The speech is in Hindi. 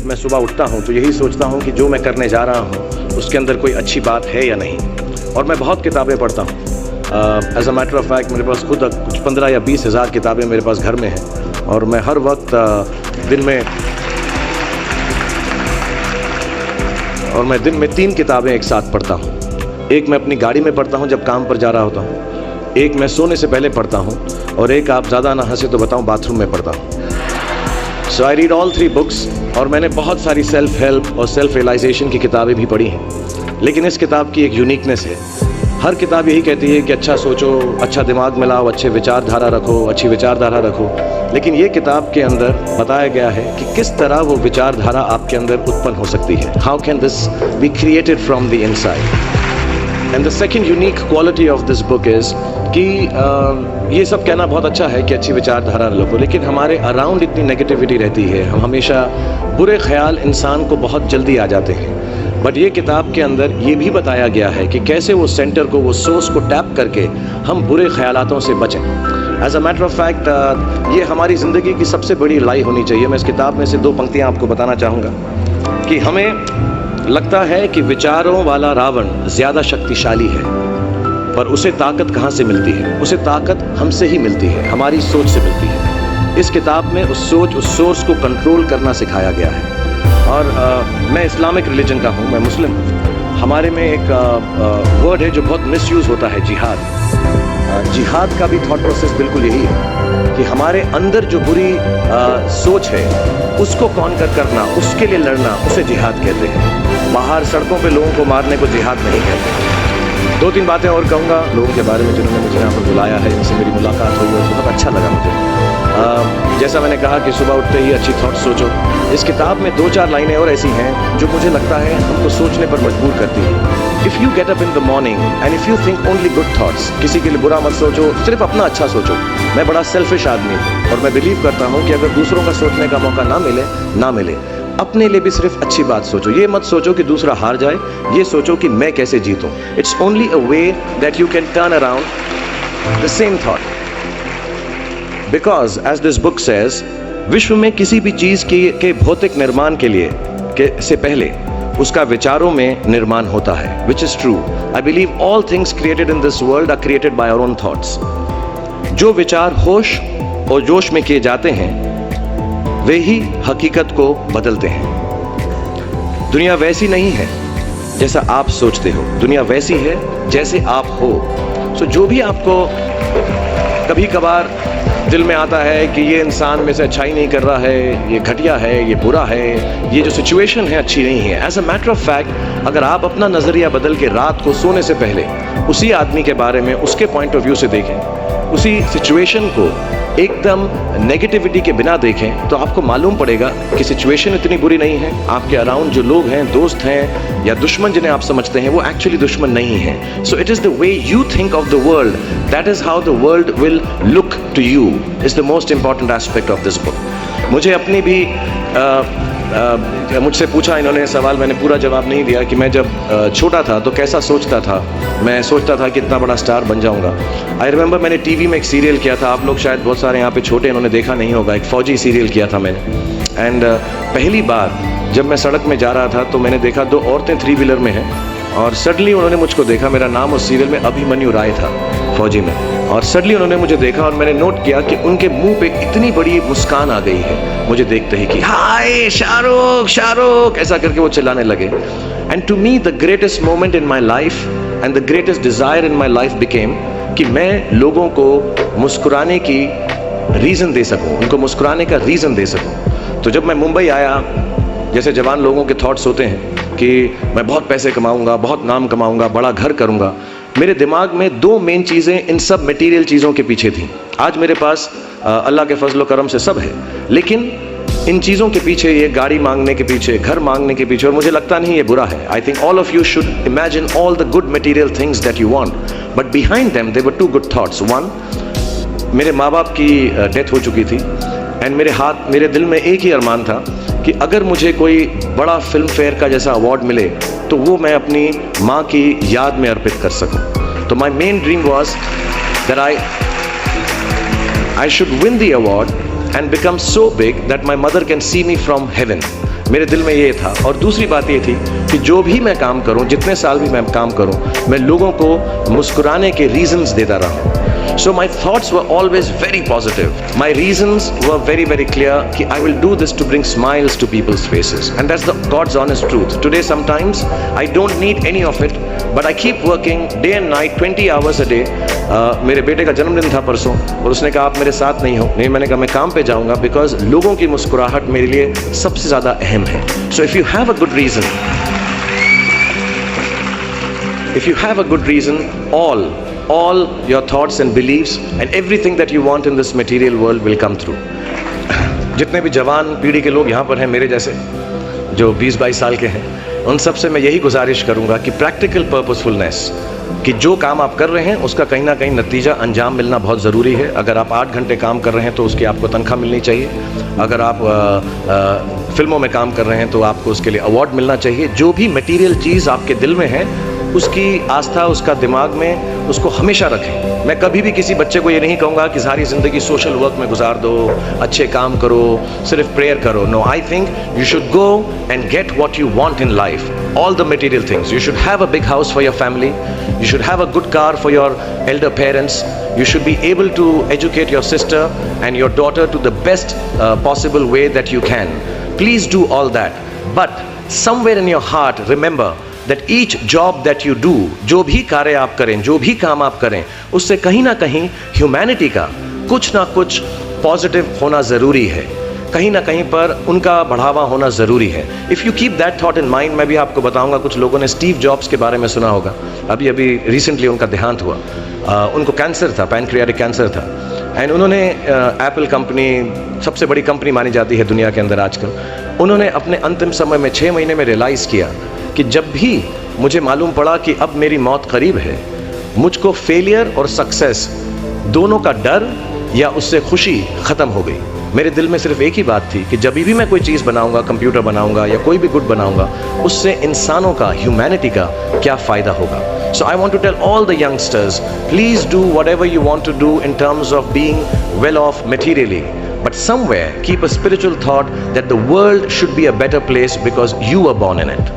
जब मैं सुबह उठता हूँ तो यही सोचता हूँ कि जो मैं करने जा रहा हूँ उसके अंदर कोई अच्छी बात है या नहीं। और मैं बहुत किताबें पढ़ता हूँ। As a matter of fact मेरे पास खुद कुछ 15 या 20 हज़ार किताबें मेरे पास घर में हैं। और मैं हर वक्त दिन में 3 किताबें एक साथ पढ़ता हूँ। एक मैं अपनी गाड़ी में पढ़ता हूँ जब काम पर जा रहा होता हूँ, एक मैं सोने से पहले पढ़ता हूँ, और एक, आप ज़्यादा ना हंसे तो बताऊँ, बाथरूम में पढ़ता हूँ। सो आई रीड ऑल 3 बुक्स। और मैंने बहुत सारी सेल्फ हेल्प और सेल्फ रियलाइजेशन की किताबें भी पढ़ी हैं। लेकिन इस किताब की एक यूनिकनेस है। हर किताब यही कहती है कि अच्छा सोचो, अच्छा दिमाग मिलाओ, अच्छे विचारधारा रखो, अच्छी विचारधारा रखो। लेकिन ये किताब के अंदर बताया गया है कि किस तरह वो विचारधारा आपके अंदर उत्पन्न हो सकती है। How can this be created from the inside. And the second unique quality of this book is कि ये सब कहना बहुत अच्छा है कि अच्छी विचारधारा रखो, लेकिन हमारे अराउंड इतनी नेगेटिविटी रहती है, हम हमेशा बुरे ख्याल इंसान को बहुत जल्दी आ जाते हैं। बट ये किताब के अंदर ये भी बताया गया है कि कैसे वो सेंटर को, वो सोर्स को टैप करके हम बुरे ख्यालातों से बचें। As a matter of fact ये हमारी ज़िंदगी की सबसे बड़ी लड़ाई होनी चाहिए। मैं इस किताब में से 2 पंक्तियाँ आपको बताना चाहूँगा कि हमें लगता है कि विचारों वाला रावण ज़्यादा शक्तिशाली है, पर उसे ताकत कहाँ से मिलती है? उसे ताकत हमसे ही मिलती है, हमारी सोच से मिलती है। इस किताब में उस सोच, उस सोर्स को कंट्रोल करना सिखाया गया है। और मैं इस्लामिक रिलीजन का हूँ, मैं मुस्लिम हूँ। हमारे में एक वर्ड है जो बहुत मिसयूज़ होता है, जिहाद। जिहाद का भी थॉट प्रोसेस बिल्कुल यही है कि हमारे अंदर जो बुरी सोच है उसको कॉन्कर करना, उसके लिए लड़ना, उसे जिहाद कहते हैं। बाहर सड़कों पे लोगों को मारने को जिहाद नहीं कहते। 2-3 बातें और कहूँगा लोगों के बारे में जिन्होंने मुझे यहाँ पर बुलाया है, इनसे मेरी मुलाकात हुई और बहुत अच्छा लगा मुझे। जैसा मैंने कहा कि सुबह उठते ही अच्छी थॉट सोचो। इस किताब में 2-4 लाइनें और ऐसी हैं जो मुझे लगता है हमको सोचने पर मजबूर करती है। If you get up in the morning and if you think only good thoughts, किसी के लिए बुरा मत सोचो, सिर्फ अपना अच्छा सोचो। मैं बड़ा सेल्फिश आदमी हूँ और मैं बिलीव करता हूँ कि अगर दूसरों का सोचने का मौका ना मिले, अपने लिए भी सिर्फ अच्छी बात सोचो। ये मत सोचो कि दूसरा हार जाए, ये सोचो कि मैं कैसे जीतूं। It's only a way that you can turn around the same thought. Because as this book says, विश्व में किसी भी चीज के भौतिक निर्माण से पहले उसका विचारों में निर्माण होता है, which is true. I believe all things created in this world are created by our own thoughts. जो विचार होश और जोश में किए जाते हैं वे ही हकीकत को बदलते हैं। दुनिया वैसी नहीं है जैसा आप सोचते हो, दुनिया वैसी है जैसे आप हो। सो जो भी आपको कभी कभार दिल में आता है कि ये इंसान में से अच्छाई नहीं कर रहा है, ये घटिया है, ये बुरा है, ये जो सिचुएशन है अच्छी नहीं है, as a matter of fact अगर आप अपना नज़रिया बदल के रात को सोने से पहले उसी आदमी के बारे में उसके पॉइंट ऑफ व्यू से देखें, उसी सिचुएशन को एकदम नेगेटिविटी के बिना देखें, तो आपको मालूम पड़ेगा कि सिचुएशन इतनी बुरी नहीं है। आपके अराउंड जो लोग हैं, दोस्त हैं या दुश्मन जिन्हें आप समझते हैं, वो एक्चुअली दुश्मन नहीं है। So it is the way you think of the world, that is how the world will look to you, is the most important aspect of this book. मुझे अपनी भी मुझसे पूछा इन्होंने सवाल, मैंने पूरा जवाब नहीं दिया कि मैं जब छोटा था तो कैसा सोचता था। मैं सोचता था कि इतना बड़ा स्टार बन जाऊंगा। आई रिमेंबर मैंने टीवी में एक सीरियल किया था, आप लोग शायद बहुत सारे यहाँ पे छोटे इन्होंने देखा नहीं होगा, एक फौजी सीरियल किया था मैंने। एंड पहली बार जब मैं सड़क में जा रहा था तो मैंने देखा 2 औरतें 3 व्हीलर में हैं और सडनली उन्होंने मुझको देखा। मेरा नाम उस सीरियल में अभिमन्यु राय था फौजी में, और सडनली उन्होंने मुझे देखा और मैंने नोट किया कि उनके मुंह पे इतनी बड़ी मुस्कान आ गई है मुझे देखते ही कि हाय शाहरुख शाहरुख, ऐसा करके वो चिल्लाने लगे। And to me the greatest moment in my life and the greatest desire in my life became कि मैं लोगों को मुस्कुराने की रीज़न दे सकूं, उनको मुस्कुराने का रीज़न दे सकूं। तो जब मैं मुंबई आया, जैसे जवान लोगों के थॉट्स होते हैं कि मैं बहुत पैसे कमाऊंगा, बहुत नाम कमाऊंगा, बड़ा घर करूंगा, मेरे दिमाग में 2 मेन चीज़ें इन सब मटेरियल चीज़ों के पीछे थी। आज मेरे पास अल्लाह के फजल करम से सब है, लेकिन इन चीज़ों के पीछे, ये गाड़ी मांगने के पीछे, घर मांगने के पीछे, और मुझे लगता नहीं ये बुरा है। I think all of you should imagine all the good material things that you want, but behind them there were 2 good thoughts. 1, मेरे माँ बाप की डेथ हो चुकी थी एंड मेरे दिल में एक ही अरमान था कि अगर मुझे कोई बड़ा फिल्म फेयर का जैसा अवार्ड मिले तो वो मैं अपनी माँ की याद में अर्पित कर सकूं। तो my main dream was that I should win the award and become so big that my mother can see me from heaven. मेरे दिल में ये था। और दूसरी बात ये थी कि जो भी मैं काम करूं, जितने साल भी मैं काम करूं, मैं लोगों को मुस्कुराने के रीजंस देता रहा। So my thoughts were always very positive. My reasons were very, very clear कि I will do this to bring smiles to people's faces. And that's the God's honest truth. Today sometimes I don't need any of it, but I keep working day and night, 20 hours a day. मेरे बेटे का जन्मदिन था परसों और उसने कहा आप मेरे साथ नहीं हो। नहीं, मैंने कहा मैं काम पे जाऊंगा, बिकॉज लोगों की मुस्कुराहट मेरे लिए सबसे ज़्यादा अहम है। So if you have a good reason, all your thoughts and beliefs and everything that you want in this material world will come through. जितने भी जवान पीढ़ी के लोग यहाँ पर हैं मेरे जैसे, जो 20-22 साल के हैं, उन सब से मैं यही गुजारिश करूँगा कि प्रैक्टिकल पर्पसफुलनेस, कि जो काम आप कर रहे हैं उसका कहीं ना कहीं नतीजा अंजाम मिलना बहुत ज़रूरी है। अगर आप 8 घंटे काम कर रहे हैं तो उसकी आपको तनख्वाह मिलनी चाहिए। अगर आप फिल्मों में काम कर रहे हैं तो आपको उसके लिए अवार्ड मिलना चाहिए। जो भी मटेरियल चीज़ आपके दिल में है उसकी आस्था, उसका दिमाग में, उसको हमेशा रखें। मैं कभी भी किसी बच्चे को ये नहीं कहूँगा कि सारी ज़िंदगी सोशल वर्क में गुजार दो, अच्छे काम करो, सिर्फ प्रेयर करो। No, I think you should go and get what you want in life, all the material things. You should have a big house for your family. You should have a good car for your elder parents. You should be able to educate your sister and your daughter to the best possible way that you can. Please do all that. But somewhere in your heart, remember that each job that you do, जो भी कार्य आप करें, जो भी काम आप करें, उससे कहीं ना कहीं ह्यूमैनिटी का कुछ ना कुछ पॉजिटिव होना ज़रूरी है। कहीं ना कहीं पर उनका बढ़ावा होना ज़रूरी है। If you keep that thought in mind, मैं भी आपको बताऊंगा, कुछ लोगों ने स्टीव जॉब्स के बारे में सुना होगा। अभी रिसेंटली उनका देहांत हुआ। उनको कैंसर था, पैनक्रियाटिक कैंसर था। एंड उन्होंने एप्पल कंपनी, सबसे बड़ी कंपनी मानी जाती है दुनिया के अंदर आजकल, उन्होंने अपने अंतिम समय में 6 महीने में रियलाइज़ किया कि जब भी मुझे मालूम पड़ा कि अब मेरी मौत करीब है, मुझको फेलियर और सक्सेस दोनों का डर या उससे खुशी ख़त्म हो गई। मेरे दिल में सिर्फ एक ही बात थी कि जब भी मैं कोई चीज़ बनाऊंगा, कंप्यूटर बनाऊंगा या कोई भी गुड बनाऊंगा, उससे इंसानों का, ह्यूमैनिटी का क्या फ़ायदा होगा। So I want to tell all the youngsters, please do whatever you want to do in terms of being well off materially, but somewhere keep a spiritual thought that the world should be a better place because you were born in it.